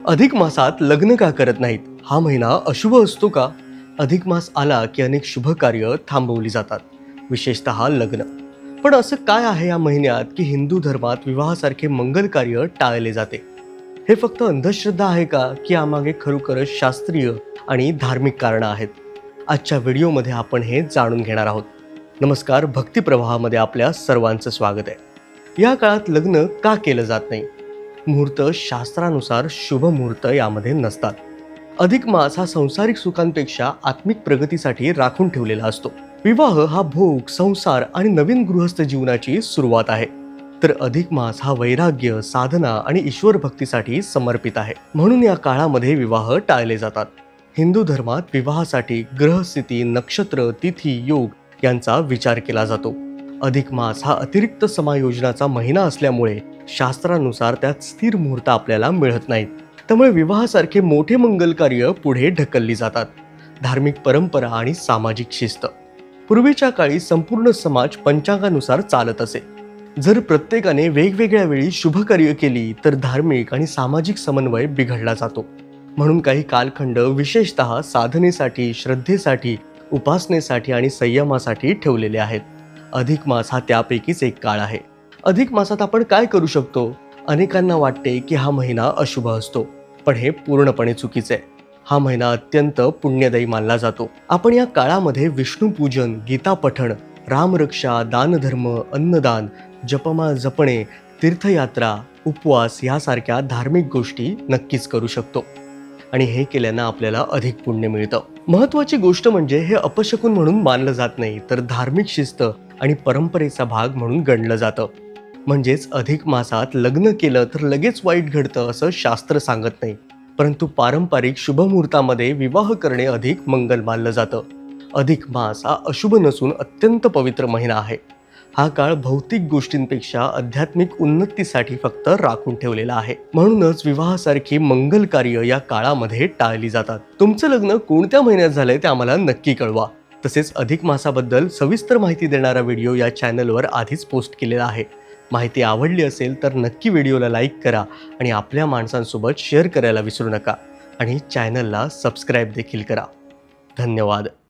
अधिक मासात लग्न का करत नाहीत? हा महिना अशुभ असतो का? अधिक मास आला की अनेक शुभ कार्य थांबवली जातात, विशेषतः लग्न. पण असं काय आहे या महिन्यात की हिंदू धर्मात विवाहासारखे मंगल कार्य टाळले जाते? हे फक्त अंधश्रद्धा आहे का, की यामागे खरोखरच शास्त्रीय आणि धार्मिक कारणं आहेत? आजच्या व्हिडिओमध्ये आपण हे जाणून घेणार आहोत. नमस्कार, भक्ती प्रवाहामध्ये आपल्या सर्वांचं स्वागत आहे. या काळात लग्न का केलं जात नाही? मुहूर्त शास्त्रानुसार शुभ मुहूर्त यामध्ये नसतात. अधिक मास हा सांसारिक सुखांपेक्षा आत्मिक प्रगतीसाठी राखून ठेवलेला असतो. विवाह हा भोग, संसार आणि नवीन गृहस्थ जीवनाची सुरुवात आहे. तर अधिक मास हा वैराग्य, साधना आणि ईश्वर भक्तीसाठी समर्पित आहे. म्हणून या काळामध्ये विवाह टाळले जातात. हिंदू धर्मात विवाहासाठी ग्रहस्थिती, नक्षत्र, तिथी, योग यांचा विचार केला जातो. अधिक मास हा अतिरिक्त समायोजनाचा महिना असल्यामुळे शास्त्रानुसार त्यात स्थिर मुहूर्त आपल्याला मिळत नाहीत. त्यामुळे विवाहासारखे मोठे मंगल कार्य पुढे ढकलली जातात. धार्मिक परंपरा आणि सामाजिक शिस्त. पूर्वीच्या काळी संपूर्ण समाज पंचांगानुसार चालत असे. जर प्रत्येकाने वेगवेगळ्या वेळी शुभ कार्य केली तर धार्मिक आणि सामाजिक समन्वय बिघडला जातो. म्हणून काही कालखंड विशेषतः साधनेसाठी, श्रद्धेसाठी, उपासनेसाठी आणि संयमासाठी ठेवलेले आहेत. अधिक मास हा त्यापैकीच एक काळ आहे. अधिक मासात आपण काय करू शकतो? अनेकांना वाटते की हा महिना अशुभ असतो, पण हे पूर्णपणे चुकीचे आहे. हा महिना अत्यंत पुण्यदायी मानला जातो. आपण या काळामध्ये विष्णू पूजन, गीता पठण, रामरक्षा, दानधर्म, अन्नदान, जपमाळ जपणे, तीर्थयात्रा, उपवास यासारख्या धार्मिक गोष्टी नक्कीच करू शकतो. आणि हे केल्यानं आपल्याला अधिक पुण्य मिळतं. महत्वाची गोष्ट म्हणजे हे अपशकुन म्हणून मानलं जात नाही, तर धार्मिक शिस्त आणि परंपरेचा भाग म्हणून गणलं जातं. म्हणजेच अधिक मासात लग्न केलं तर लगेच वाईट घडतं असं शास्त्र सांगत नाही, परंतु पारंपरिक शुभमुहूर्तामध्ये विवाह करणे अधिक मंगल मानलं जातं. अधिक मास हा अशुभ नसून अत्यंत पवित्र महिना आहे. हा काळ भौतिक गोष्टींपेक्षा आध्यात्मिक उन्नतीसाठी फक्त राखून ठेवलेला आहे. म्हणूनच विवाहासारखी मंगल कार्य या काळामध्ये टाळली जातात. तुमचं लग्न कोणत्या महिन्यात झालंय ते आम्हाला नक्की कळवा. तसेच अधिक मासाबद्दल सविस्तर माहिती देणारा व्हिडिओ या चॅनलवर आधीच पोस्ट केलेला आहे. माहिती आवडली असेल तर नक्की व्हिडिओला लाईक करा आणि आपल्या माणसांसोबत शेअर करायला विसरू नका. आणि चॅनलला सबस्क्राईब देखील करा. धन्यवाद.